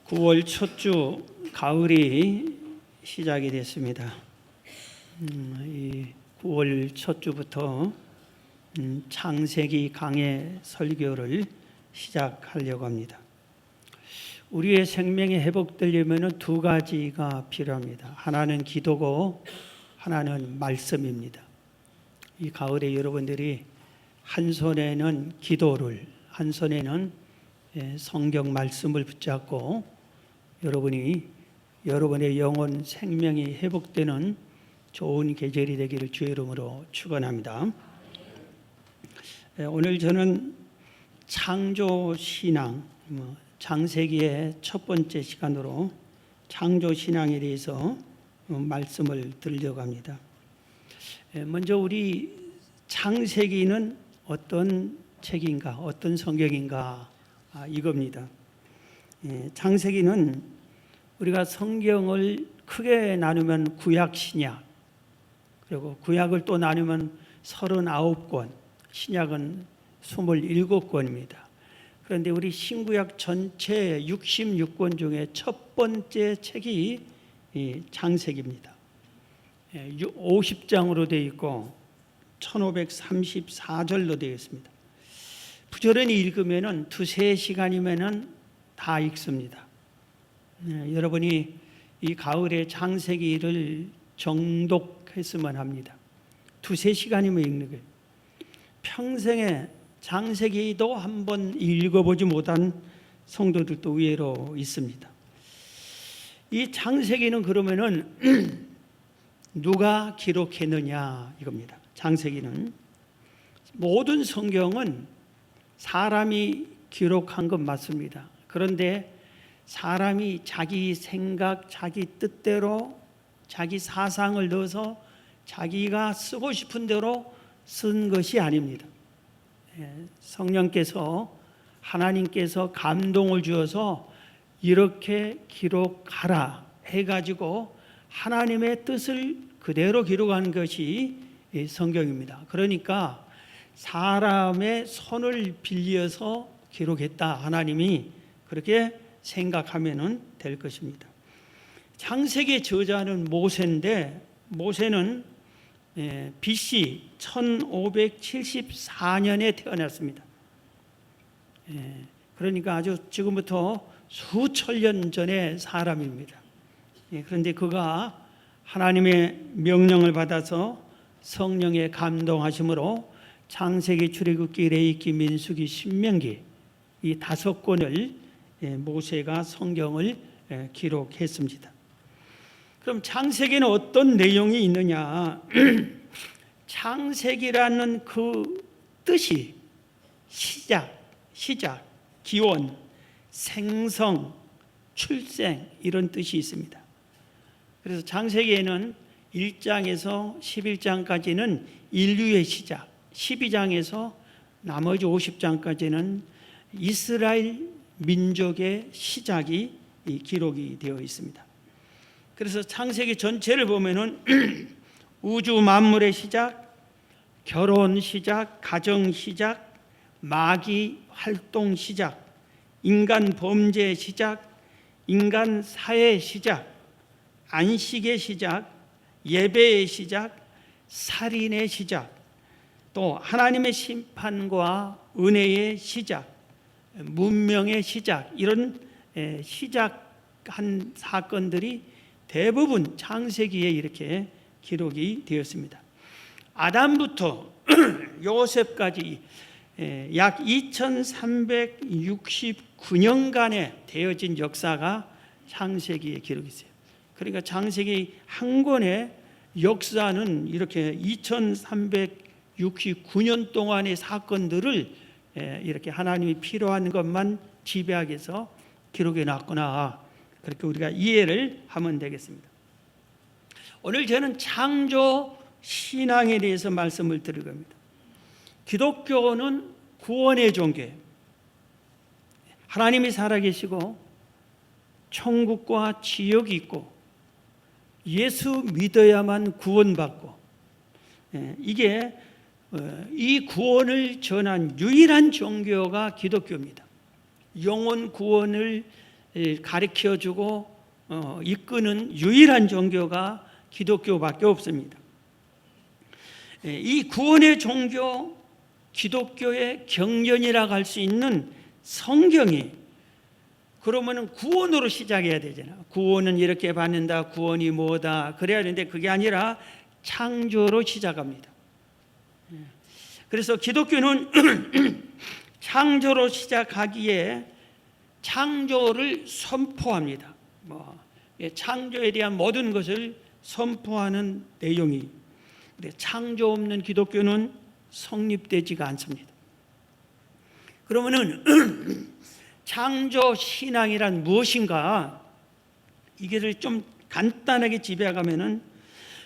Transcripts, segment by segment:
9월 첫 주 가을이 시작이 됐습니다. 이 9월 첫 주부터 창세기 강해 설교를 시작하려고 합니다. 우리의 생명이 회복되려면 두 가지가 필요합니다. 하나는 기도고 하나는 말씀입니다. 이 가을에 여러분들이 한 손에는 기도를, 한 손에는 성경 말씀을 붙잡고 여러분의 영혼 생명이 회복되는 좋은 계절이 되기를 주의 이름으로 축원합니다. 오늘 저는 창조신앙, 창세기의 첫 번째 시간으로 창조신앙에 대해서 말씀을 드리려고 합니다. 먼저 우리 창세기는 어떤 책인가, 어떤 성경인가, 이겁니다. 창세기는 우리가 성경을 크게 나누면 구약, 신약, 그리고 구약을 또 나누면 39권, 신약은 27권입니다. 그런데 우리 신구약 전체 66권 중에 첫 번째 책이 이 창세기입니다. 50장으로 되어 있고 1534절로 되어 있습니다. 부지런히 읽으면 두세 시간이면 다 읽습니다. 여러분이 이 가을에 창세기를 정독했으면 합니다. 두세 시간이면 읽는 거예요. 평생에 창세기도 한번 읽어보지 못한 성도들도 의외로 있습니다. 이 창세기는 그러면은 누가 기록했느냐 이겁니다. 창세기는 모든 성경은 사람이 기록한 건 맞습니다. 그런데 사람이 자기 생각, 자기 뜻대로 자기 사상을 넣어서 자기가 쓰고 싶은 대로 쓴 것이 아닙니다. 성령께서, 하나님께서 감동을 주어서 이렇게 기록하라 해가지고 하나님의 뜻을 그대로 기록한 것이 성경입니다. 그러니까 사람의 손을 빌려서 기록했다, 하나님이 그렇게 생각하면 될 것입니다. 창세기의 저자는 모세인데, 모세는 BC 1574년에 태어났습니다. 그러니까 아주 지금부터 수천 년 전의 사람입니다. 그런데 그가 하나님의 명령을 받아서 성령의 감동하심으로 창세기, 출애굽기, 레위기, 민수기, 신명기 이 5권을 모세가 성경을 기록했습니다. 그럼 창세기는 어떤 내용이 있느냐? 창세기라는 그 뜻이 시작, 기원, 생성, 출생 이런 뜻이 있습니다. 그래서 창세기에는 1장에서 11장까지는 인류의 시작, 12장에서 나머지 50장까지는 이스라엘 민족의 시작이 기록이 되어 있습니다. 그래서 창세기 전체를 보면은 우주 만물의 시작, 결혼 시작, 가정 시작, 마귀 활동 시작, 인간 범죄 시작, 인간 사회 시작, 안식의 시작, 예배의 시작, 살인의 시작, 또 하나님의 심판과 은혜의 시작, 문명의 시작, 이런 시작한 사건들이 대부분 창세기에 이렇게 기록이 되었습니다. 아담부터 요셉까지 약 2369년간에 되어진 역사가 창세기에 기록이 있어요. 그러니까 창세기 한 권의 역사는 이렇게 2369년 동안의 사건들을 이렇게 하나님이 필요한 것만 지배하기 위해서 기록해 놨구나, 그렇게 우리가 이해를 하면 되겠습니다. 오늘 저는 창조 신앙에 대해서 말씀을 드릴 겁니다. 기독교는 구원의 종교예요. 하나님이 살아계시고 천국과 지옥이 있고 예수 믿어야만 구원받고, 이게 이 구원을 전한 유일한 종교가 기독교입니다. 영혼 구원을 가르쳐주고 이끄는 유일한 종교가 기독교밖에 없습니다. 이 구원의 종교 기독교의 경전이라고 할 수 있는 성경이, 그러면은 구원으로 시작해야 되잖아. 구원은 이렇게 받는다, 구원이 뭐다 그래야 되는데 그게 아니라 창조로 시작합니다. 그래서 기독교는 창조로 시작하기에 창조를 선포합니다. 창조에 대한 모든 것을 선포하는 내용이, 창조 없는 기독교는 성립되지가 않습니다. 그러면은 창조 신앙이란 무엇인가, 이게를 좀 간단하게 짚어가면은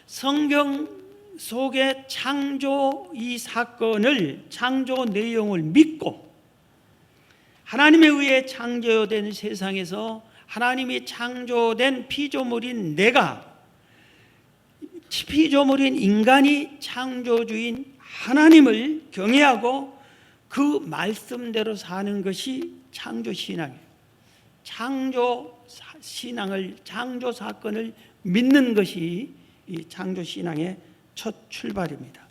성경 속의 창조 이 사건을, 창조 내용을 믿고 하나님에 의해 창조된 세상에서 하나님이 창조된 피조물인 내가, 피조물인 인간이 창조주인 하나님을 경외하고 그 말씀대로 사는 것이 창조 신앙이에요. 창조 신앙을, 창조 사건을 믿는 것이 이 창조 신앙의 첫 출발입니다.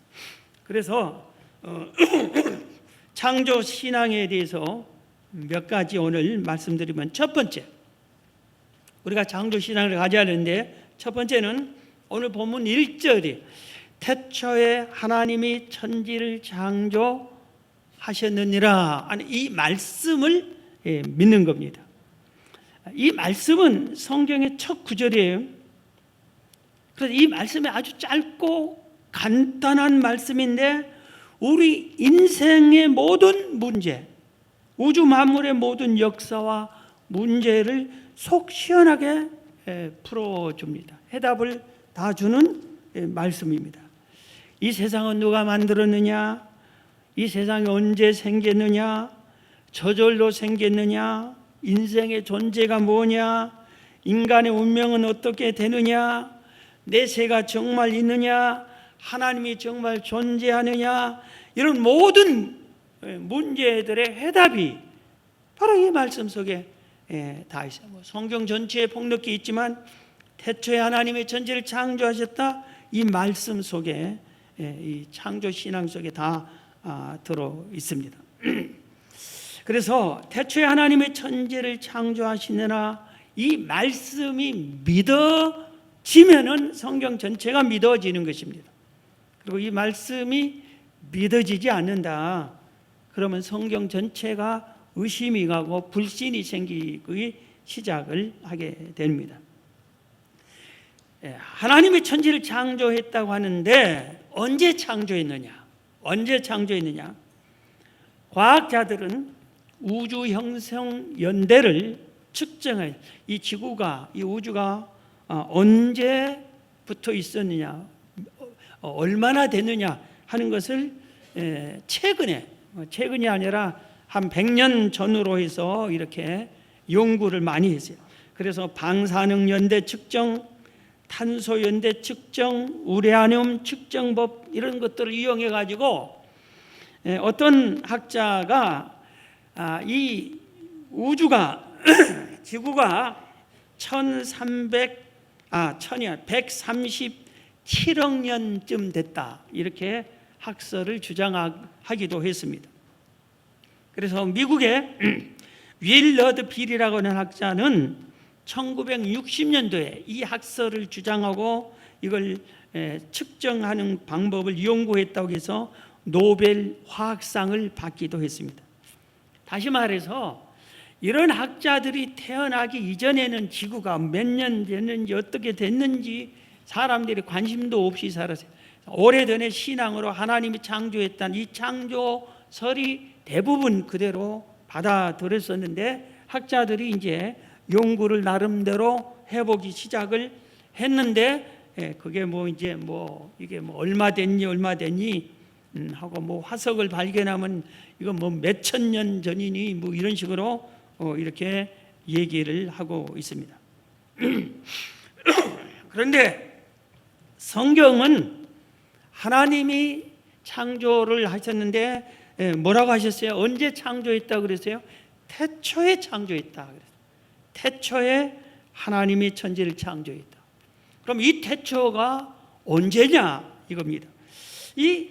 그래서 창조 신앙에 대해서 몇 가지 오늘 말씀드리면, 첫 번째, 우리가 창조 신앙을 가져야 하는데 첫 번째는 오늘 본문 1절이 태초에 하나님이 천지를 창조하셨느니라 하는 이 말씀을 믿는 겁니다. 이 말씀은 성경의 첫 구절이에요. 그래서 이 말씀이 아주 짧고 간단한 말씀인데 우리 인생의 모든 문제, 우주 만물의 모든 역사와 문제를 속 시원하게 풀어줍니다. 해답을 다 주는 말씀입니다. 이 세상은 누가 만들었느냐? 이 세상이 언제 생겼느냐? 저절로 생겼느냐? 인생의 존재가 뭐냐? 인간의 운명은 어떻게 되느냐? 내세가 정말 있느냐? 하나님이 정말 존재하느냐? 이런 모든 문제들의 해답이 바로 이 말씀 속에 다 있어요. 성경 전체에 폭넓게 있지만 태초에 하나님의 천지를 창조하셨다, 이 말씀 속에, 이 창조 신앙 속에 다 들어 있습니다. 그래서 태초에 하나님의 천지를 창조하시느라 이 말씀이 믿어지면은 성경 전체가 믿어지는 것입니다. 그리고 이 말씀이 믿어지지 않는다, 그러면 성경 전체가 의심이 가고 불신이 생기기 시작을 하게 됩니다. 하나님의 천지를 창조했다고 하는데 언제 창조했느냐? 언제 창조했느냐? 과학자들은 우주 형성 연대를 측정해, 이 지구가, 이 우주가 언제부터 있었느냐, 얼마나 됐느냐 하는 것을 최근이 아니라 한 100년 전으로 해서 이렇게 연구를 많이 했어요. 그래서 방사능 연대 측정, 탄소 연대 측정, 우레늄 측정법, 이런 것들을 이용해 가지고 어떤 학자가 이 우주가 지구가 137억 년쯤 됐다, 이렇게 학설을 주장하기도 했습니다. 그래서 미국의 윌러드 빌이라고 하는 학자는 1960년도에 이 학설을 주장하고 이걸 측정하는 방법을 연구했다고 해서 노벨 화학상을 받기도 했습니다. 다시 말해서 이런 학자들이 태어나기 이전에는 지구가 몇 년 됐는지 어떻게 됐는지 사람들이 관심도 없이 살았어요. 오래전에 신앙으로 하나님이 창조했다는 이 창조설이 대부분 그대로 받아들였었는데 학자들이 이제 연구를 나름대로 해보기 시작을 했는데 그게 이제 이게 얼마 됐니 하고 화석을 발견하면 이거 몇천 년 전이니 이런 식으로 이렇게 얘기를 하고 있습니다. 그런데 성경은 하나님이 창조를 하셨는데 뭐라고 하셨어요? 언제 창조했다고 그랬어요? 태초에 창조했다 그랬어요. 태초에 하나님이 천지를 창조했다. 그럼 이 태초가 언제냐 이겁니다. 이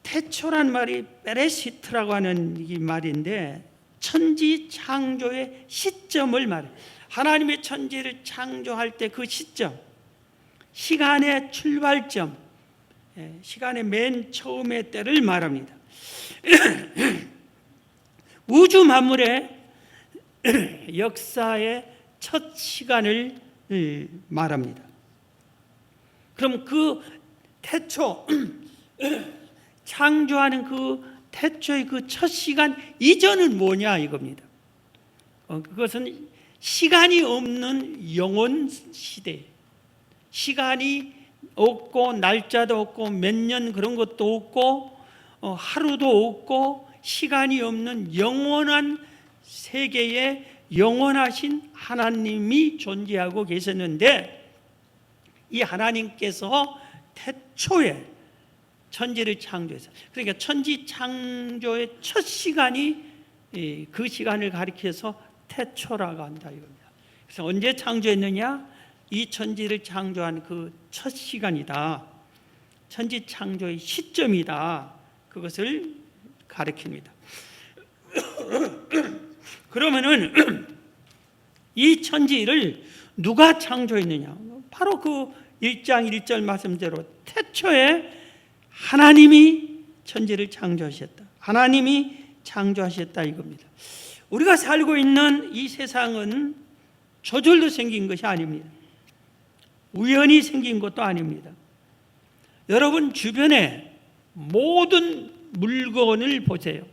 태초란 말이 베레시트라고 하는 이 말인데 천지 창조의 시점을 말해요. 하나님의 천지를 창조할 때 그 시점, 시간의 출발점, 시간의 맨 처음의 때를 말합니다. 우주 만물의 역사의 첫 시간을 말합니다. 그럼 그 태초, 창조하는 그 태초의 그 첫 시간 이전은 뭐냐 이겁니다. 그것은 시간이 없는 영원 시대. 시간이 없고 날짜도 없고 몇 년 그런 것도 없고 하루도 없고 시간이 없는 영원한 세계에 영원하신 하나님이 존재하고 계셨는데 이 하나님께서 태초에 천지를 창조했어요. 그러니까 천지 창조의 첫 시간이 그 시간을 가리켜서 태초라고 한다 이겁니다. 그래서 언제 창조했느냐? 이 천지를 창조한 그 첫 시간이다. 천지 창조의 시점이다. 그것을 가리킵니다. 그러면은 이 천지를 누가 창조했느냐? 바로 그 1장 1절 말씀대로 태초에 하나님이 천지를 창조하셨다. 하나님이 창조하셨다 이겁니다. 우리가 살고 있는 이 세상은 저절로 생긴 것이 아닙니다. 우연히 생긴 것도 아닙니다. 여러분 주변에 모든 물건을 보세요.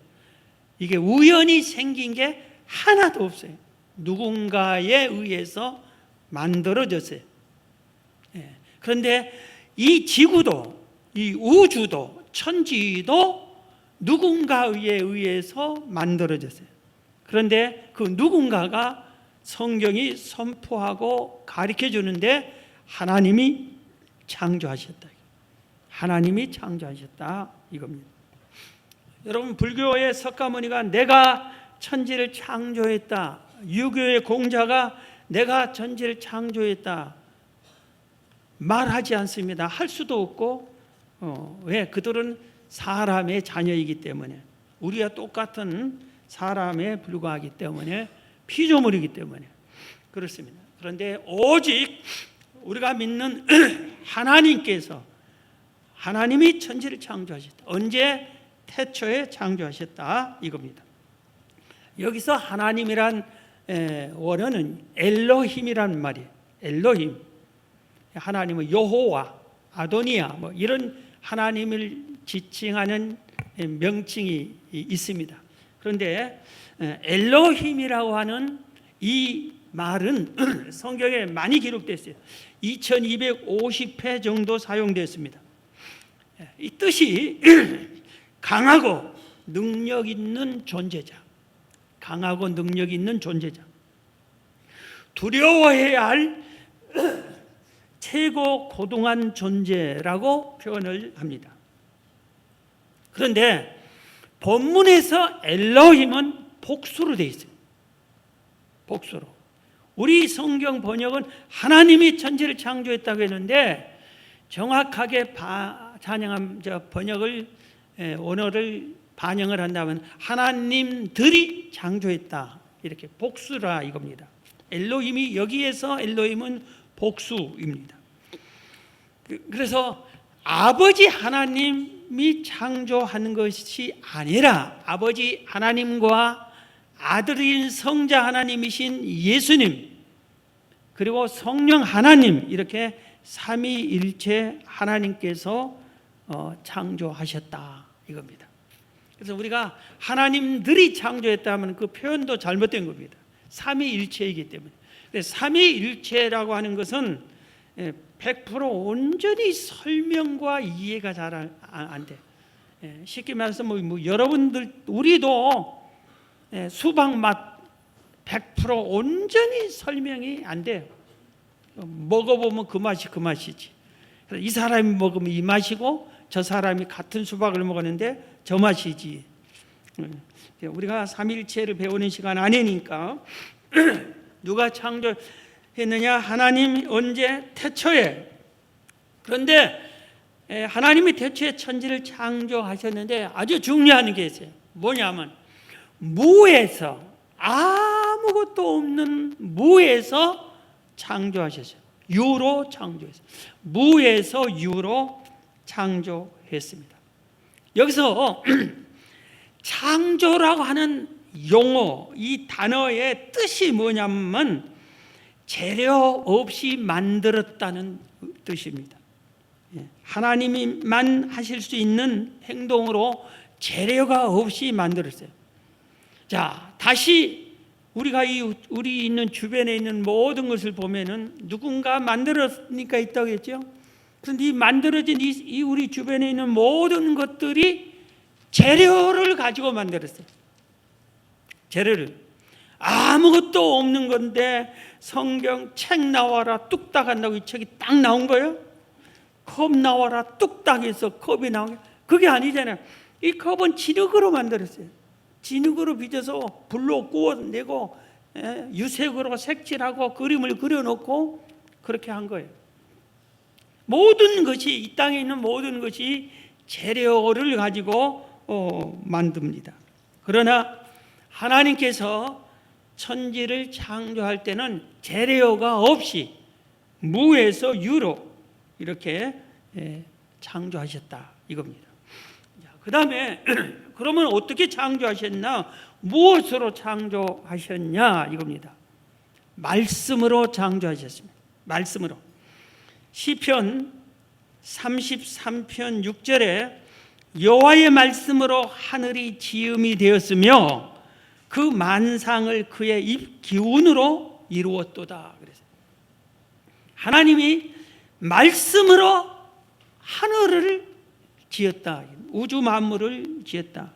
이게 우연히 생긴 게 하나도 없어요. 누군가에 의해서 만들어졌어요. 그런데 이 지구도, 이 우주도, 천지도 누군가에 의해서 만들어졌어요. 그런데 그 누군가가 성경이 선포하고 가르쳐 주는데 하나님이 창조하셨다. 하나님이 창조하셨다 이겁니다. 여러분 불교의 석가모니가 내가 천지를 창조했다. 유교의 공자가 내가 천지를 창조했다. 말하지 않습니다. 할 수도 없고 왜? 그들은 사람의 자녀이기 때문에 우리와 똑같은 사람에 불과하기 때문에 피조물이기 때문에 그렇습니다. 그런데 오직 우리가 믿는 하나님께서 하나님이 천지를 창조하셨다. 언제? 태초에 창조하셨다 이겁니다. 여기서 하나님이란 원어는 엘로힘이란 말이에요. 엘로힘. 하나님은 여호와, 아도니아 뭐 이런 하나님을 지칭하는 명칭이 있습니다. 그런데 엘로힘이라고 하는 이 말은 성경에 많이 기록됐어요. 2250회 정도 사용됐습니다. 이 뜻이 강하고 능력 있는 존재자, 강하고 능력 있는 존재자, 두려워해야 할 최고 고등한 존재라고 표현을 합니다. 그런데 본문에서 엘로힘은 복수로 되어 있어요. 복수로. 우리 성경 번역은 하나님이 천지를 창조했다고 했는데 정확하게 찬양한 번역을 원어를 반영을 한다면 하나님들이 창조했다 이렇게 복수라 이겁니다. 엘로힘이 여기에서 엘로힘은 복수입니다. 그래서 아버지 하나님이 창조하는 것이 아니라 아버지 하나님과 아들인 성자 하나님이신 예수님 그리고 성령 하나님 이렇게 삼위일체 하나님께서 창조하셨다 이겁니다. 그래서 우리가 하나님들이 창조했다 하면 그 표현도 잘못된 겁니다. 삼위일체이기 때문에. 삼위일체라고 하는 것은 100% 온전히 설명과 이해가 잘 안 돼. 쉽게 말해서 뭐 여러분들 우리도 수박 맛 100% 온전히 설명이 안 돼요. 먹어보면 그 맛이 그 맛이지. 이 사람이 먹으면 이 맛이고 저 사람이 같은 수박을 먹었는데 저 맛이지. 우리가 삼위일체를 배우는 시간 아니니까 누가 창조했느냐? 하나님 언제? 태초에. 그런데 하나님이 태초에 천지를 창조하셨는데 아주 중요한 게 있어요. 뭐냐면 무에서, 아무것도 없는 무에서 창조하셨어요. 유로 창조했어요. 무에서 유로 창조했습니다. 여기서 창조라고 하는 용어, 이 단어의 뜻이 뭐냐면 재료 없이 만들었다는 뜻입니다. 하나님만 하실 수 있는 행동으로 재료가 없이 만들었어요. 자, 다시 우리가 우리 있는 주변에 있는 모든 것을 보면은 누군가 만들었으니까 있다고 했죠. 그런데 이 만들어진 이 우리 주변에 있는 모든 것들이 재료를 가지고 만들었어요. 재료를. 아무것도 없는 건데 성경 책 나와라 뚝딱 한다고 이 책이 딱 나온 거예요. 컵 나와라 뚝딱 해서 컵이 나온 게 그게 아니잖아요. 이 컵은 진흙으로 만들었어요. 진흙으로 빚어서 불로 구워내고 유색으로 색칠하고 그림을 그려놓고 그렇게 한 거예요. 모든 것이, 이 땅에 있는 모든 것이 재료를 가지고 만듭니다. 그러나 하나님께서 천지를 창조할 때는 재료가 없이 무에서 유로 이렇게 창조하셨다 이겁니다. 그 다음에 그러면 어떻게 창조하셨나? 무엇으로 창조하셨냐 이겁니다. 말씀으로 창조하셨습니다. 말씀으로. 시편 33편 6절에 여호와의 말씀으로 하늘이 지음이 되었으며 그 만상을 그의 입 기운으로 이루었도다. 그래서 하나님이 말씀으로 하늘을 지었다. 우주 만물을 지었다.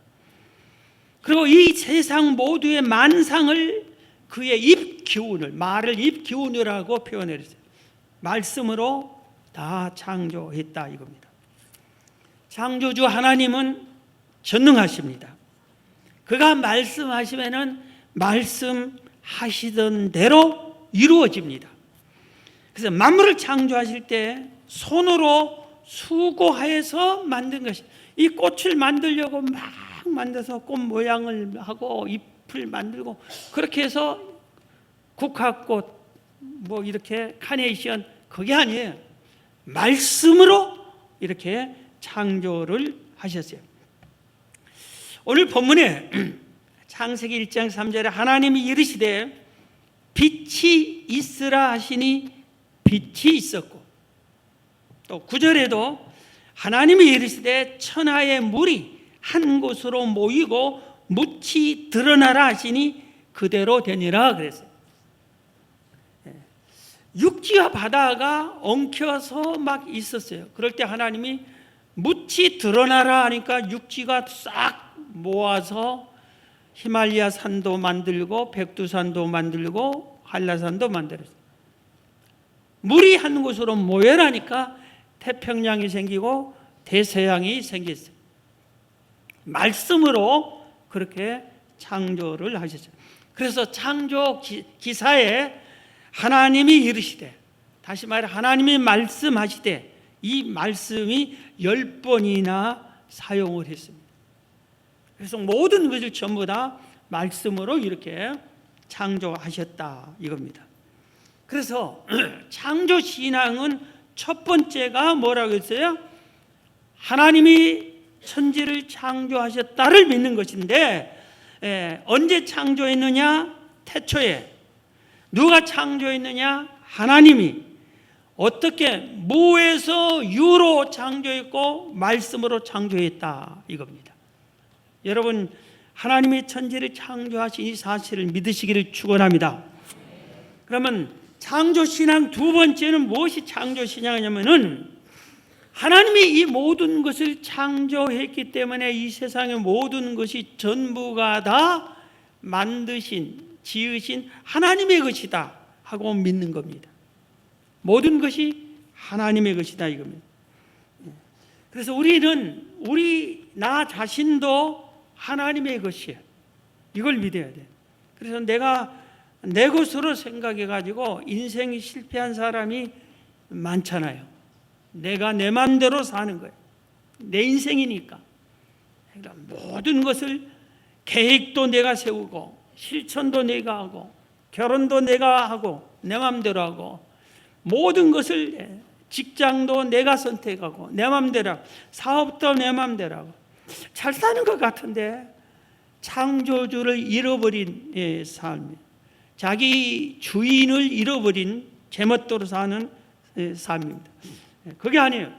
그리고 이 세상 모두의 만상을 그의 입 기운을, 말을 입 기운이라고 표현했어요. 말씀으로 다 창조했다 이겁니다. 창조주 하나님은 전능하십니다. 그가 말씀하시면은 말씀하시던 대로 이루어집니다. 그래서 만물을 창조하실 때 손으로 수고하여서 만든 것이, 이 꽃을 만들려고 막 만들어서 꽃 모양을 하고 잎을 만들고 그렇게 해서 국화꽃 뭐 이렇게 카네이션 그게 아니에요. 말씀으로 이렇게 창조를 하셨어요. 오늘 본문에 창세기 1장 3절에 하나님이 이르시되 빛이 있으라 하시니 빛이 있었고, 또 9절에도 하나님이 이르시되 천하의 물이 한 곳으로 모이고 묻히 드러나라 하시니 그대로 되니라 그랬어요. 육지와 바다가 엉켜서 막 있었어요. 그럴 때 하나님이 묻히 드러나라 하니까 육지가 싹 모아서 히말리아 산도 만들고 백두산도 만들고 한라산도 만들었어요. 물이 한 곳으로 모여라니까 태평양이 생기고 대서양이 생겼어요. 말씀으로 그렇게 창조를 하셨어요. 그래서 창조 기사에 하나님이 이르시되, 다시 말해 하나님이 말씀하시되 이 말씀이 10번이나 사용을 했습니다. 그래서 모든 것을 전부 다 말씀으로 이렇게 창조하셨다 이겁니다. 그래서 창조 신앙은 첫 번째가 뭐라고 했어요? 하나님이 천지를 창조하셨다를 믿는 것인데, 언제 창조했느냐? 태초에. 누가 창조했느냐? 하나님이. 어떻게? 무에서 유로 창조했고 말씀으로 창조했다 이겁니다. 여러분, 하나님이 천지를 창조하신 이 사실을 믿으시기를 축원합니다. 그러면 창조신앙 두 번째는 무엇이 창조신앙이냐면은 하나님이 이 모든 것을 창조했기 때문에 이 세상의 모든 것이 전부가 다 만드신, 지으신 하나님의 것이다 하고 믿는 겁니다. 모든 것이 하나님의 것이다 이겁니다. 그래서 우리는 나 자신도 하나님의 것이에요. 이걸 믿어야 돼. 그래서 내가 내 것으로 생각해가지고 인생이 실패한 사람이 많잖아요. 내가 내 마음대로 사는 거예요. 내 인생이니까. 모든 것을 계획도 내가 세우고 실천도 내가 하고 결혼도 내가 하고 내 마음대로 하고 모든 것을 직장도 내가 선택하고 내 마음대로 하고 사업도 내 마음대로 하고 잘 사는 것 같은데 창조주를 잃어버린 삶, 자기 주인을 잃어버린 제멋대로 사는 삶입니다. 그게 아니에요.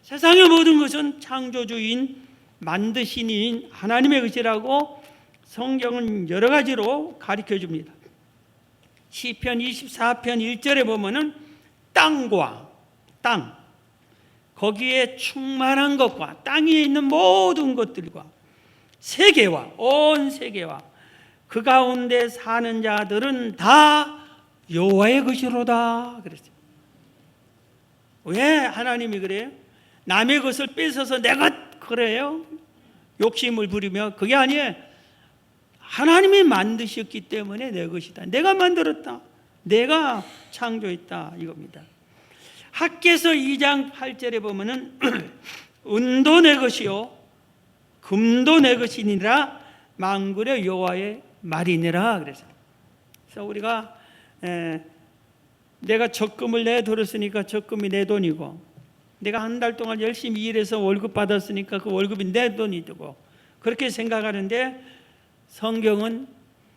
세상의 모든 것은 창조주인 만드신 이인 하나님의 것이라고 성경은 여러 가지로 가르쳐 줍니다. 시편 24편 1절에 보면은 땅과 땅, 거기에 충만한 것과 땅에 있는 모든 것들과 세계와 온 세계와 그 가운데 사는 자들은 다 여호와의 것이로다 그랬어요. 왜 하나님이 그래요? 남의 것을 뺏어서 내 것 그래요? 욕심을 부리며 그게 아니에요. 하나님이 만드셨기 때문에 내 것이다. 내가 만들었다. 내가 창조했다 이겁니다. 학개서 2장 8절에 보면은 은도 내 것이요 금도 내 것이니라 만군의 여호와의 말이니라 그래서. 그래서 우리가 내가 적금을 내들었으니까 적금이 내 돈이고 내가 한 달 동안 열심히 일해서 월급 받았으니까 그 월급이 내 돈이 되고 그렇게 생각하는데 성경은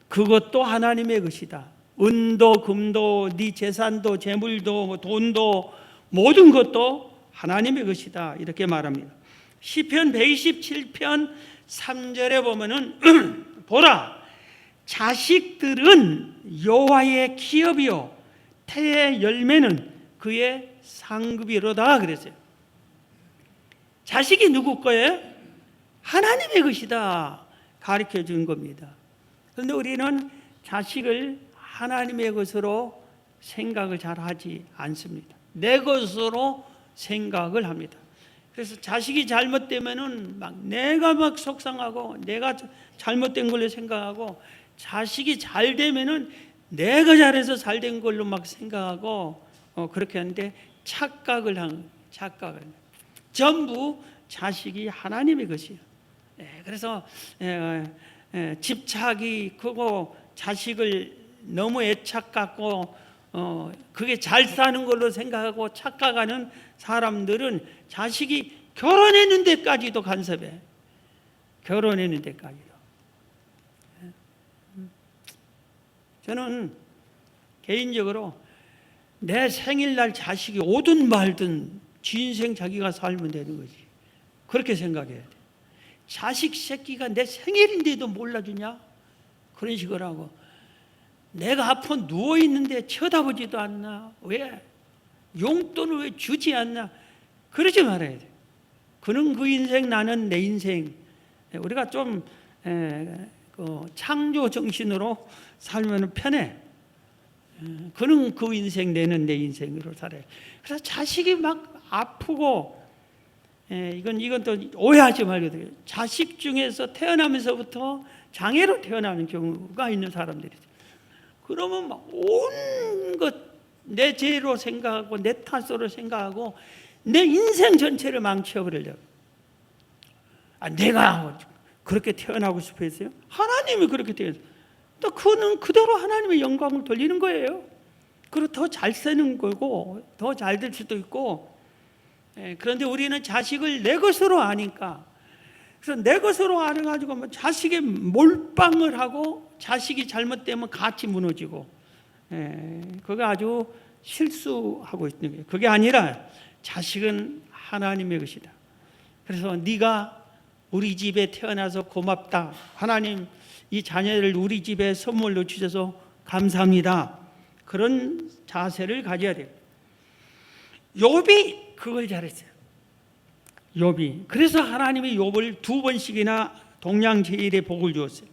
그것도 하나님의 것이다. 은도 금도 네 재산도 재물도 돈도 모든 것도 하나님의 것이다 이렇게 말합니다. 시편 127편 3절에 보면은 보라 자식들은 여호와의 기업이요 태의 열매는 그의 상급이로다 그랬어요. 자식이 누구 거예요? 하나님의 것이다 가르쳐 준 겁니다. 그런데 우리는 자식을 하나님의 것으로 생각을 잘 하지 않습니다. 내 것으로 생각을 합니다. 그래서 자식이 잘못되면은 내가 속상하고 내가 잘못된 걸로 생각하고 자식이 잘 되면은 내가 잘해서 잘 된 걸로 생각하고 그렇게 하는데 착각을 전부 자식이 하나님의 것이에요. 그래서 집착이 크고 자식을 너무 애착 갖고 그게 잘 사는 걸로 생각하고 착각하는 사람들은 자식이 결혼했는 데까지도 간섭해. 결혼했는 데까지도. 저는 개인적으로 내 생일날 자식이 오든 말든 지 인생 자기가 살면 되는 거지. 그렇게 생각해야 돼. 자식 새끼가 내 생일인데도 몰라주냐? 그런 식으로 하고 내가 아파 누워있는데 쳐다보지도 않나? 왜? 용돈을 왜 주지 않나? 그러지 말아야 돼. 그는 그 인생 나는 내 인생. 우리가 좀 창조 정신으로 살면 편해. 그는 그 인생 내는 내 인생으로 살아요. 그래서 자식이 막 아프고 이건 또 오해하지 말고 돼요. 자식 중에서 태어나면서부터 장애로 태어나는 경우가 있는 사람들이죠. 그러면 막 온 것 내 죄로 생각하고 내 탓으로 생각하고 내 인생 전체를 망쳐버리려고. 내가 그렇게 태어나고 싶어 했어요? 하나님이 그렇게 태어났어요. 또 그는 그대로 하나님의 영광을 돌리는 거예요. 그리고 더 잘 사는 거고 더 잘 될 수도 있고. 그런데 우리는 자식을 내 것으로 아니까 그래서 내 것으로 알아가지고 자식에 몰빵을 하고 자식이 잘못되면 같이 무너지고 그거 아주 실수하고 있는 거예요. 그게 아니라 자식은 하나님의 것이다. 그래서 네가 우리 집에 태어나서 고맙다. 하나님 이 자녀를 우리 집에 선물로 주셔서 감사합니다. 그런 자세를 가져야 돼요. 욥이 그걸 잘했어요. 욥이. 그래서 하나님이 욥을 2번씩이나 동양제일의 복을 주었어요.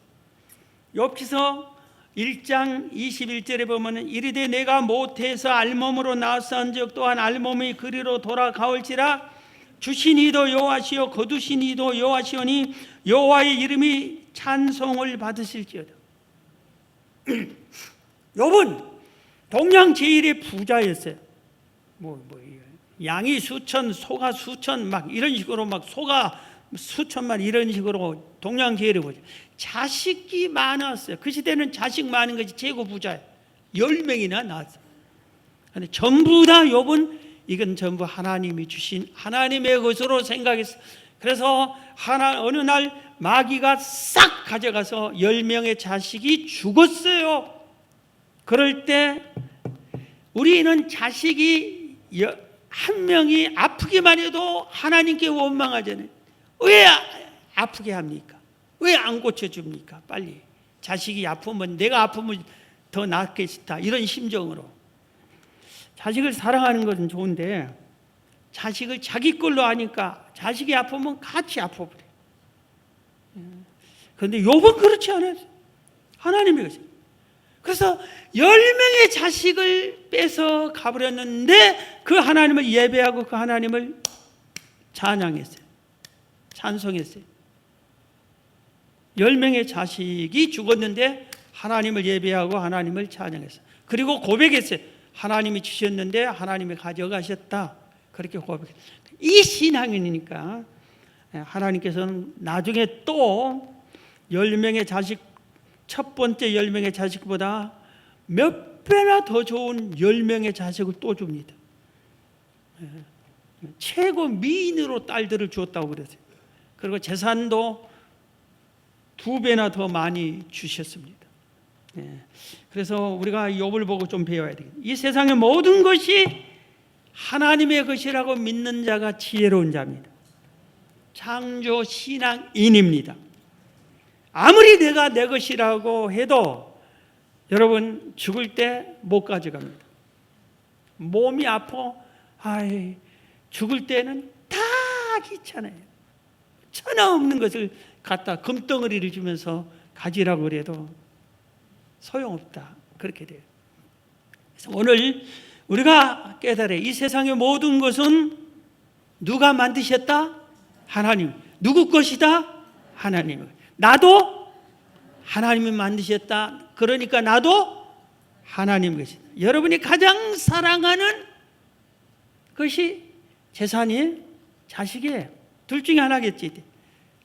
욥기서 1장 21절에 보면 이르되 내가 모태에서 알몸으로 나서 한적 또한 알몸이 그리로 돌아가올지라 주신 이도 여호와시요 거두신 이도 여호와시오니 여호와의 이름이 찬송을 받으실지어다. 욥은 동양 제일의 부자였어요. 양이 수천, 소가 수천, 막 이런 식으로 막 소가 수천만 이런 식으로 동양 제일의 부자. 자식이 많았어요. 그 시대는 자식 많은 것이 최고 부자예요. 10명이나 낳았어요. 근데 전부 다 욥은 이건 전부 하나님이 주신 하나님의 것으로 생각했어요. 그래서 어느 날 마귀가 싹 가져가서 10명의 자식이 죽었어요. 그럴 때 우리는 자식이 한 명이 아프기만 해도 하나님께 원망하잖아요. 왜 아프게 합니까? 왜 안 고쳐줍니까? 빨리 자식이 아프면 내가 아프면 더 낫겠다 이런 심정으로. 자식을 사랑하는 것은 좋은데 자식을 자기 걸로 하니까 자식이 아프면 같이 아파버려요. 그런데 욥은 그렇지 않아요. 하나님의 것이에요. 그래서 10명의 자식을 뺏어 가버렸는데 그 하나님을 예배하고 그 하나님을 찬양했어요. 찬송했어요. 10명의 자식이 죽었는데 하나님을 예배하고 하나님을 찬양했어요. 그리고 고백했어요. 하나님이 주셨는데 하나님이 가져가셨다. 그렇게 고백했어요. 이 신앙이니까 하나님께서는 나중에 또 10명의 자식, 첫 번째 10명의 자식보다 몇 배나 더 좋은 10명의 자식을 또 줍니다. 최고 미인으로 딸들을 주었다고 그랬어요. 그리고 재산도 2배나 더 많이 주셨습니다. 그래서 우리가 욥을 보고 좀 배워야 되겠다. 이 세상의 모든 것이 하나님의 것이라고 믿는 자가 지혜로운 자입니다. 창조 신앙인입니다. 아무리 내가 내 것이라고 해도 여러분 죽을 때 못 가져갑니다. 몸이 아파, 죽을 때는 다 귀찮아요. 천하 없는 것을 갖다 금덩어리를 주면서 가지라고 그래도 소용없다. 그렇게 돼요. 그래서 오늘 우리가 깨달아요. 이 세상의 모든 것은 누가 만드셨다? 하나님. 누구 것이다? 하나님. 나도 하나님이 만드셨다. 그러니까 나도 하나님 것이다. 여러분이 가장 사랑하는 것이 재산이 자식이에요. 둘 중에 하나겠지.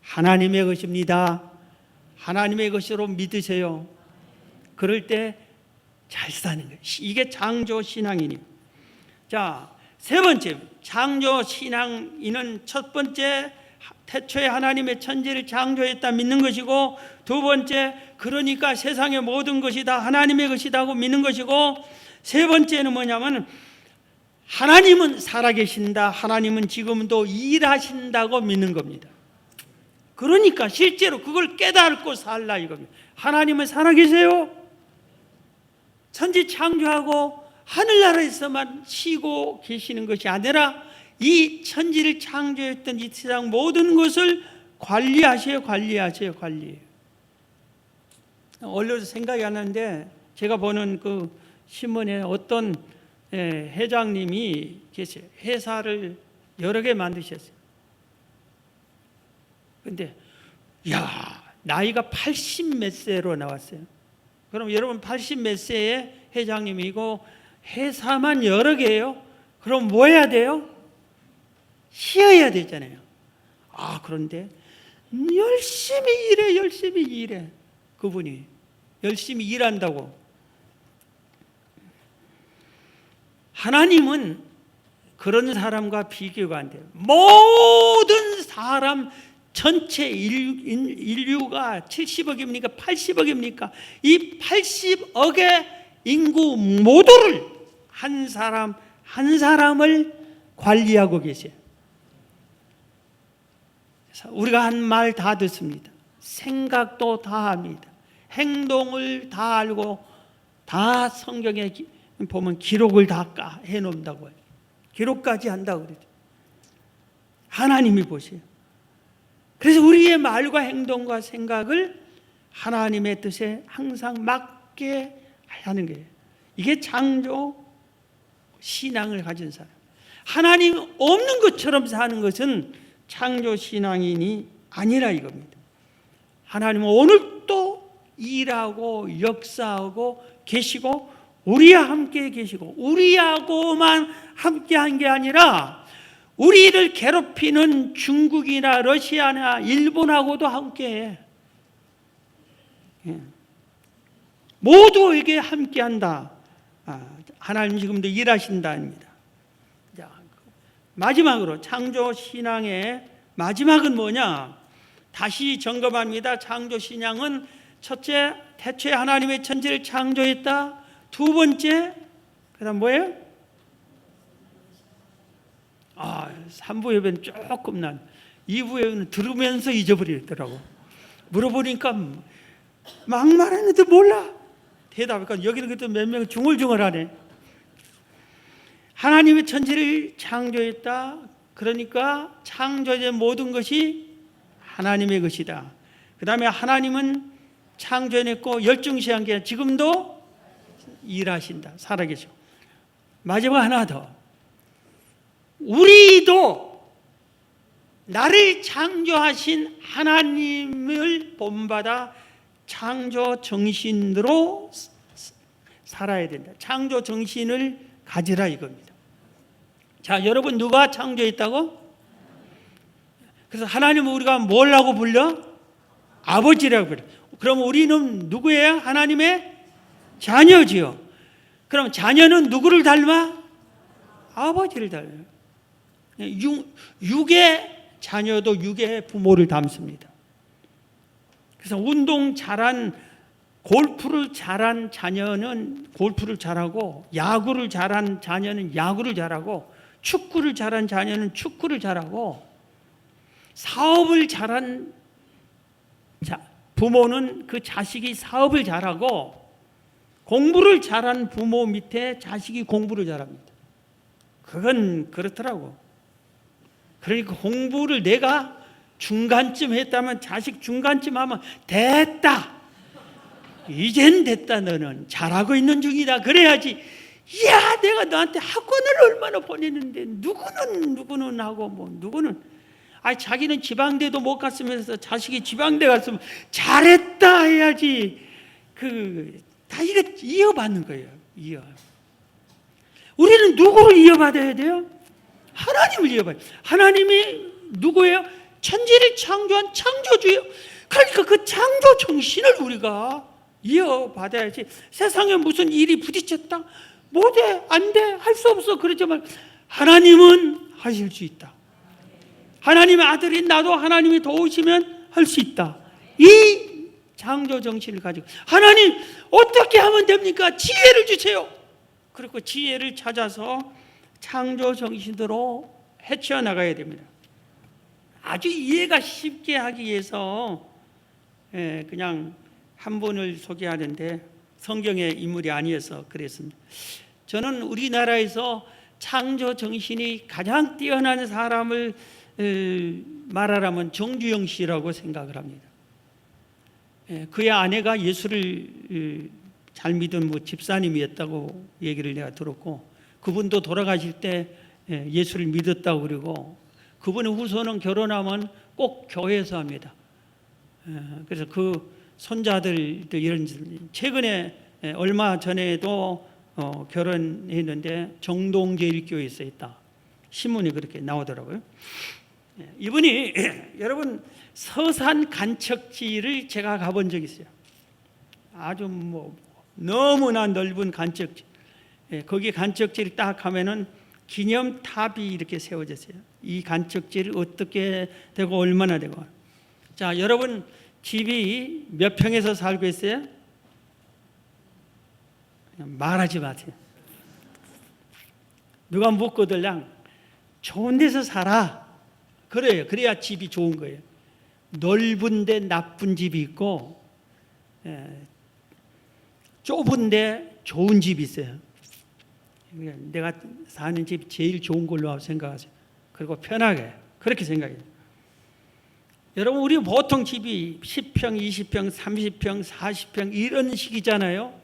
하나님의 것입니다. 하나님의 것으로 믿으세요. 그럴 때 잘 사는 거예요. 이게 창조 신앙이니. 자, 세 번째, 창조 신앙인은 첫 번째 태초에 하나님의 천지를 창조했다 믿는 것이고, 두 번째 그러니까 세상의 모든 것이 다 하나님의 것이라고 믿는 것이고, 세 번째는 뭐냐면 하나님은 살아계신다, 하나님은 지금도 일하신다고 믿는 겁니다. 그러니까 실제로 그걸 깨닫고 살라 이겁니다. 하나님은 살아계세요. 천지 창조하고 하늘나라에서만 쉬고 계시는 것이 아니라 이 천지를 창조했던 이 세상 모든 것을 관리하셔요. 원래도 생각이 안 나는데 제가 보는 그 신문에 어떤 회장님이 계세요. 회사를 여러 개 만드셨어요. 근데 나이가 80 몇 세로 나왔어요. 그럼 여러분 80 몇 세의 회장님이고 회사만 여러 개예요. 그럼 뭐 해야 돼요? 쉬어야 되잖아요. 그런데 열심히 일해. 그분이 열심히 일한다고. 하나님은 그런 사람과 비교가 안 돼요. 모든 사람 전체 인류가 70억입니까? 80억입니까? 이 80억의 인구 모두를 한 사람을 관리하고 계세요. 우리가 한 말 다 듣습니다. 생각도 다 합니다. 행동을 다 알고 다 성경에 보면 기록을 다 해놓는다고 해요. 기록까지 한다고 그러죠. 하나님이 보세요. 그래서 우리의 말과 행동과 생각을 하나님의 뜻에 항상 맞게 하는 거예요. 이게 창조 신앙을 가진 사람. 하나님 없는 것처럼 사는 것은 창조 신앙인이 아니라 이겁니다. 하나님은 오늘도 일하고 역사하고 계시고 우리와 함께 계시고 우리하고만 함께한 게 아니라 우리를 괴롭히는 중국이나 러시아나 일본하고도 함께해. 모두에게 함께한다. 하나님 지금도 일하신다입니다. 자, 마지막으로 창조 신앙의 마지막은 뭐냐? 다시 점검합니다. 창조 신앙은 첫째, 태초에 하나님의 천지를 창조했다. 두 번째, 그다음 뭐예요? 3부 예배는 조금 난 2부 예배는 들으면서 잊어버리더라고. 물어보니까 막 말했는데 몰라. 대답하니까 여기는 그래도 몇 명 중얼중얼하네. 하나님의 천지를 창조했다. 그러니까 창조된 모든 것이 하나님의 것이다. 그 다음에 하나님은 창조해냈고 열중시한 게 지금도 일하신다. 살아계셔. 마지막 하나 더. 우리도 나를 창조하신 하나님을 본받아 창조 정신으로 살아야 된다. 창조 정신을 가지라 이겁니다. 자, 여러분 누가 창조했다고? 그래서 하나님은 우리가 뭐라고 불러? 아버지라고 불러. 그럼 우리는 누구예요? 하나님의 자녀지요. 그럼 자녀는 누구를 닮아? 아버지를 닮아요. 육의 자녀도 육의 부모를 닮습니다. 그래서 운동 잘한 골프를 잘한 자녀는 골프를 잘하고 야구를 잘한 자녀는 야구를 잘하고 축구를 잘한 자녀는 축구를 잘하고 사업을 잘한 부모는 그 자식이 사업을 잘하고 공부를 잘한 부모 밑에 자식이 공부를 잘합니다. 그건 그렇더라고. 그러니까 공부를 내가 중간쯤 했다면 자식 중간쯤 하면 됐다. 이젠 됐다. 너는 잘하고 있는 중이다. 그래야지. 야, 내가 너한테 학원을 얼마나 보냈는데 누구는 하고 뭐 누구는 자기는 지방대도 못 갔으면서 자식이 지방대 갔으면 잘했다 해야지. 다 이거 이어받는 거예요. 우리는 누구를 이어받아야 돼요? 하나님을 이어받아요. 하나님이 누구예요? 천지를 창조한 창조주예요. 그러니까 그 창조 정신을 우리가 이어받아야지. 세상에 무슨 일이 부딪혔다 못해, 안 돼, 할 수 없어 그러지만 하나님은 하실 수 있다. 하나님의 아들인 나도 하나님이 도우시면 할 수 있다. 이 창조 정신을 가지고 하나님 어떻게 하면 됩니까? 지혜를 주세요. 그리고 지혜를 찾아서 창조 정신으로 헤쳐나가야 됩니다. 아주 이해가 쉽게 하기 위해서 그냥 한 분을 소개하는데 성경의 인물이 아니어서 그랬습니다. 저는 우리나라에서 창조 정신이 가장 뛰어난 사람을 말하라면 정주영 씨라고 생각을 합니다. 그의 아내가 예수를 잘 믿은 집사님이었다고 얘기를 내가 들었고 그분도 돌아가실 때 예수를 믿었다고 그러고 그분의 후손은 결혼하면 꼭 교회에서 합니다. 그래서 그 손자들도 이런 최근에 얼마 전에도 결혼했는데 정동제일교회에서 했다. 신문이 그렇게 나오더라고요. 이분이 여러분 서산 간척지를 제가 가본 적이 있어요. 아주 너무나 넓은 간척지. 거기 간척지를 딱 가면은 기념탑이 이렇게 세워졌어요. 이 간척지를 어떻게 되고 얼마나 되고. 자, 여러분 집이 몇 평에서 살고 있어요? 말하지 마세요. 누가 묻거들랑 좋은 데서 살아. 그래요. 그래야 집이 좋은 거예요. 넓은데 나쁜 집이 있고 좁은데 좋은 집이 있어요. 내가 사는 집이 제일 좋은 걸로 생각하세요. 그리고 편하게 그렇게 생각해요. 여러분 우리 보통 집이 10평, 20평, 30평, 40평 이런 식이잖아요.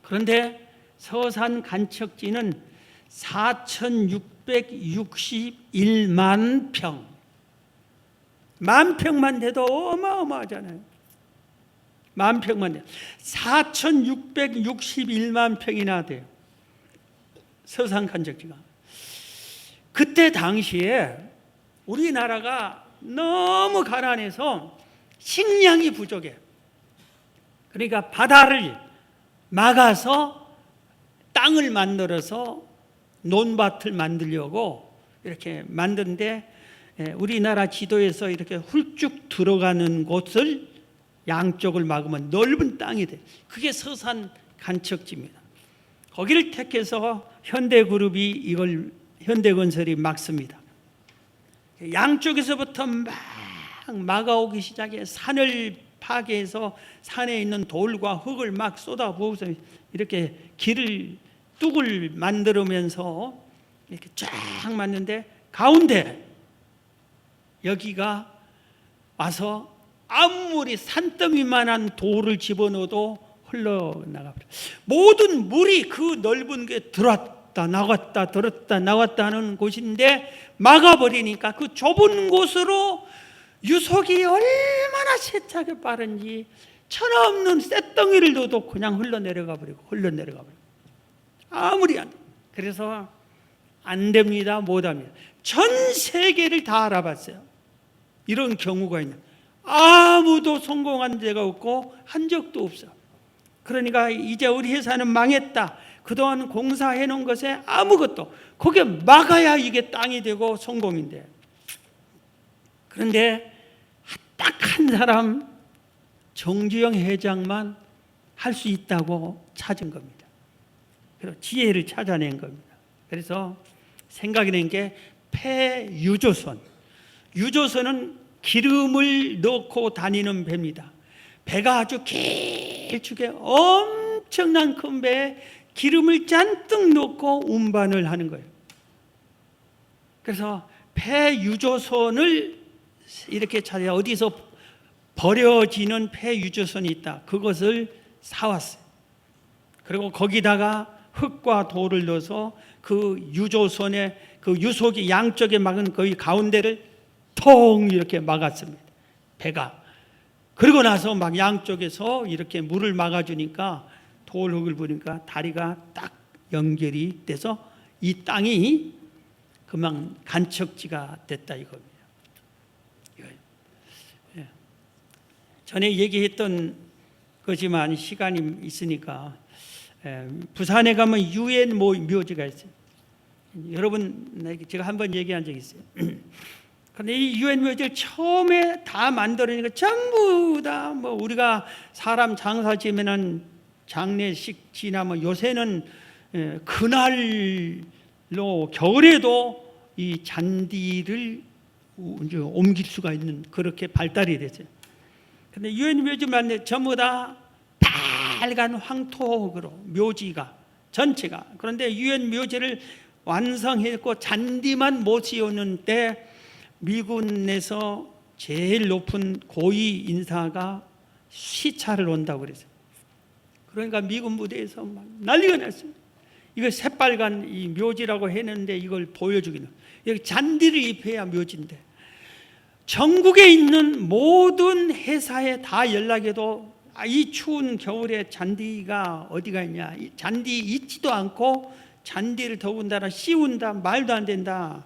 그런데 서산 간척지는 4,661만 평. 만 평만 돼도 어마어마하잖아요. 만 평만 돼요. 4,661만 평이나 돼요. 서산 간척지가. 그때 당시에 우리나라가 너무 가난해서 식량이 부족해. 그러니까 바다를 막아서 땅을 만들어서 논밭을 만들려고 이렇게 만드는데, 우리나라 지도에서 이렇게 훌쭉 들어가는 곳을 양쪽을 막으면 넓은 땅이 돼. 그게 서산 간척지입니다. 거기를 택해서 현대그룹이 이걸 현대건설이 막습니다. 양쪽에서부터 막 막아오기 시작해. 산을 파괴해서 산에 있는 돌과 흙을 막 쏟아부어서 이렇게 뚝을 만들면서 이렇게 쫙 맞는데, 가운데 여기가 와서 아무리 산더미만한 돌을 집어넣어도 흘러나가버려. 모든 물이 그 넓은 게 들어왔다 나갔다 들었다 나왔다 하는 곳인데 막아버리니까 그 좁은 곳으로 유속이 얼마나 세차게 빠른지 천없는 쇳덩이를 넣어도 그냥 흘러내려가 버리고 아무리 안 돼. 그래서 안 됩니다, 못합니다. 전 세계를 다 알아봤어요. 이런 경우가 있냐. 아무도 성공한 데가 없고 한 적도 없어. 그러니까 이제 우리 회사는 망했다. 그동안 공사해 놓은 것에 아무것도, 거기에 막아야 이게 땅이 되고 성공인데. 그런데 딱 한 사람, 정주영 회장만 할 수 있다고 찾은 겁니다. 그래서 지혜를 찾아낸 겁니다. 그래서 생각이 난 게 폐유조선. 유조선은 기름을 넣고 다니는 배입니다. 배가 아주 길쭉해 엄청난 큰 배에 기름을 잔뜩 넣고 운반을 하는 거예요. 그래서 폐유조선을 이렇게 찾아, 어디서 버려지는 폐유조선이 있다. 그것을 사왔어요. 그리고 거기다가 흙과 돌을 넣어서 그 유조선의 그 유속이 양쪽에 막은 거의 가운데를 통 이렇게 막았습니다. 배가. 그리고 나서 막 양쪽에서 이렇게 물을 막아주니까, 돌 흙을 부니까 다리가 딱 연결이 돼서 이 땅이 그만 간척지가 됐다 이겁니다. 전에 얘기했던 거지만 시간이 있으니까, 부산에 가면 유엔 묘지가 있어요. 여러분, 제가 한번 얘기한 적이 있어요. 그런데 이 유엔 묘지를 처음에 다 만들어내니까 전부 다 뭐 우리가 사람 장사 지면은 장례식 지나면 요새는 그날로 겨울에도 이 잔디를 이제 옮길 수가 있는, 그렇게 발달이 됐어요. 근데 유엔 묘지만 전부 다 빨간 황토흙으로 묘지가 전체가. 그런데 유엔 묘지를 완성했고 잔디만 못 씌우는 때 미군에서 제일 높은 고위 인사가 시차를 온다고 그랬어요. 그러니까 미군 부대에서 막 난리가 났어요. 이거 새빨간 이 묘지라고 했는데 이걸 보여주기는, 여기 잔디를 입혀야 묘지인데, 전국에 있는 모든 회사에 다 연락해도 이 추운 겨울에 잔디가 어디가 있냐, 잔디 있지도 않고 잔디를 더군다나 씌운다, 말도 안 된다.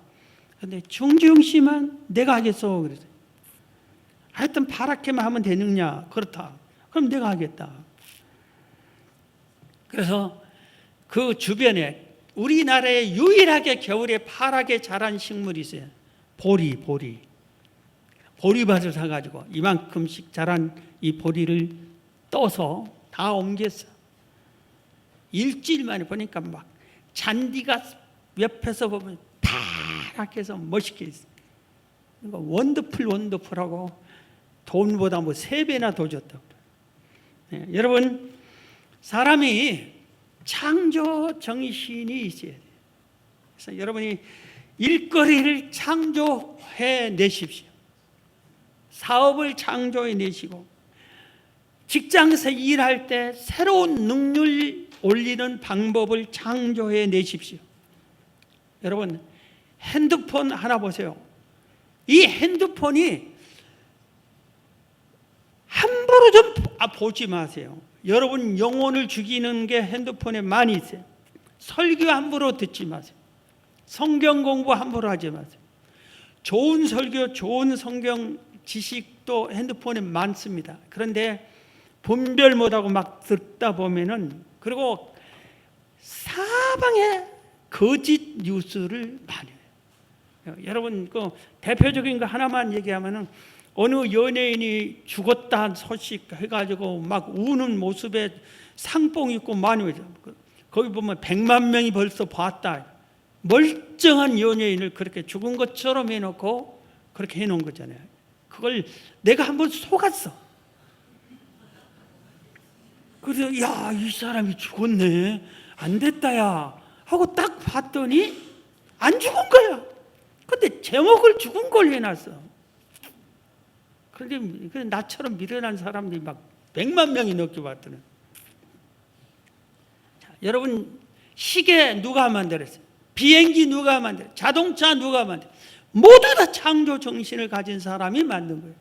그런데 정주영 씨만 내가 하겠어 그래서, 하여튼 파랗게만 하면 되느냐, 그렇다, 그럼 내가 하겠다. 그래서 그 주변에 우리나라에 유일하게 겨울에 파랗게 자란 식물이 있어요. 보리밭을 사가지고 이만큼씩 자란 이 보리를 떠서 다 옮겼어. 일주일 만에 보니까 막 잔디가 옆에서 보면 파랗게 해서 멋있게 있어. 원더풀하고 돈보다 뭐 3배나 더 줬다고. 네, 여러분, 사람이 창조 정신이 있어야 돼요. 그래서 여러분이 일거리를 창조해 내십시오. 사업을 창조해 내시고, 직장에서 일할 때 새로운 능률 올리는 방법을 창조해 내십시오. 여러분, 핸드폰 하나 보세요. 이 핸드폰이 함부로 좀 보지 마세요. 여러분 영혼을 죽이는 게 핸드폰에 많이 있어요. 설교 함부로 듣지 마세요. 성경 공부 함부로 하지 마세요. 좋은 설교, 좋은 성경 지식도 핸드폰에 많습니다. 그런데 분별 못하고 막 듣다 보면은, 그리고 사방에 거짓 뉴스를 많이 해요. 여러분 그 대표적인 거 하나만 얘기하면은, 어느 연예인이 죽었다는 소식 해가지고 막 우는 모습에 상봉 입고 많이 오죠. 거기 보면 100만 명이 벌써 봤다. 멀쩡한 연예인을 그렇게 죽은 것처럼 해놓고 그렇게 해놓은 거잖아요. 그걸 내가 한번 속았어. 그래서 야, 이 사람이 죽었네, 안 됐다 야 하고 딱 봤더니 안 죽은 거야. 근데 제목을 죽은 걸 해놨어. 그런데 나처럼 미련한 사람들이 막 100만 명이 넘게 봤더니. 자, 여러분 시계 누가 만들었어요? 비행기 누가 만들었어요? 자동차 누가 만들었어요? 모두 다 창조 정신을 가진 사람이 만든 거예요.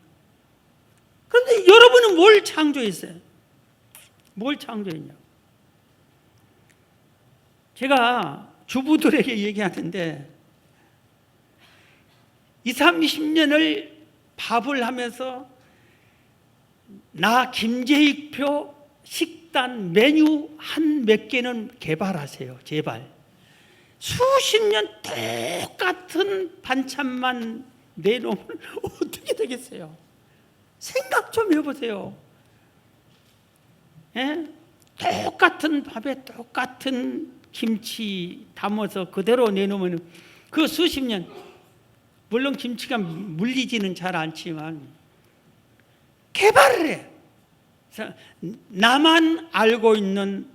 그런데 여러분은 뭘 창조했어요? 뭘 창조했냐고. 제가 주부들에게 얘기하는데 20, 30년을 밥을 하면서 나 김재익표 식단 메뉴 한 몇 개는 개발하세요. 제발. 수십 년 똑같은 반찬만 내놓으면 어떻게 되겠어요? 생각 좀 해보세요. 예? 똑같은 밥에 똑같은 김치 담아서 그대로 내놓으면 그 수십 년, 물론 김치가 물리지는 잘 않지만 개발을 해. 나만 알고 있는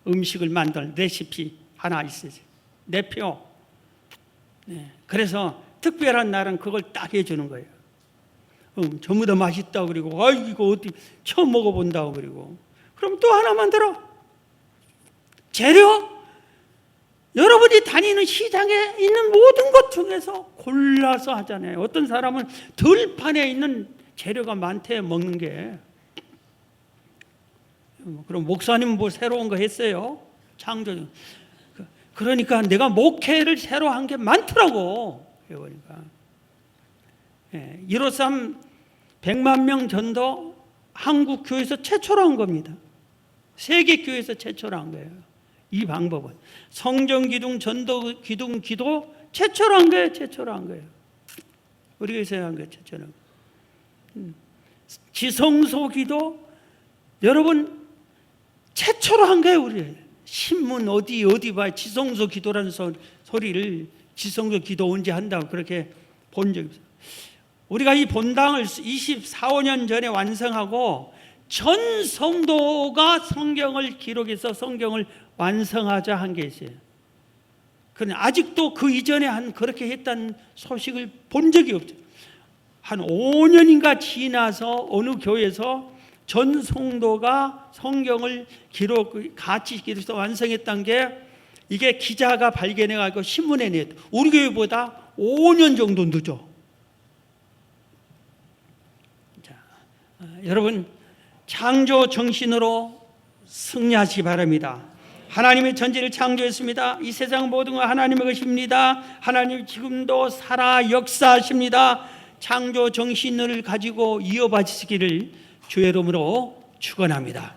음식을 만드는 레시피 하나 있어요. 내 표. 네. 그래서 특별한 날은 그걸 딱 해주는 거예요. 전부 다 맛있다고 그리고, 아 이거 어디 처음 먹어본다고 그리고, 그럼 또 하나 만들어. 재료, 여러분이 다니는 시장에 있는 모든 것 중에서 골라서 하잖아요. 어떤 사람은 들판에 있는 재료가 많대 먹는 게. 그럼 목사님 뭐 새로운 거 했어요? 창조. 그러니까 내가 목회를 새로 한 게 많더라고. 그러니까 153 100만 명 전도 한국 교회에서 최초로 한 겁니다. 세계 교회에서 최초로 한 거예요. 이 방법은 성전 기둥 전도 기둥 기도 최초로 한 거예요. 최초로 한 거예요. 우리 교회에서 한 거예요. 최초로. 지성소 기도 여러분 최초로 한 거예요. 우리 신문 어디 봐 지성소 기도라는 소리를, 지성소 기도 언제 한다고 그렇게 본 적이 없어요. 우리가 이 본당을 24, 5년 전에 완성하고 전 성도가 성경을 기록해서 성경을 완성하자 한 게 있어요. 그런데 아직도 그 이전에 그렇게 했다는 소식을 본 적이 없죠. 한 5년인가 지나서 어느 교회에서 전 성도가 성경을 같이 기록해서 완성했다는 게, 이게 기자가 발견해가지고 신문에 냈다. 우리 교회보다 5년 정도 늦어. 자, 여러분 창조 정신으로 승리하시기 바랍니다. 하나님의 전지를 창조했습니다. 이 세상 모든 건 하나님의 것입니다. 하나님 지금도 살아 역사하십니다. 창조 정신을 가지고 이어받으시기를 주의 이름으로 축원합니다.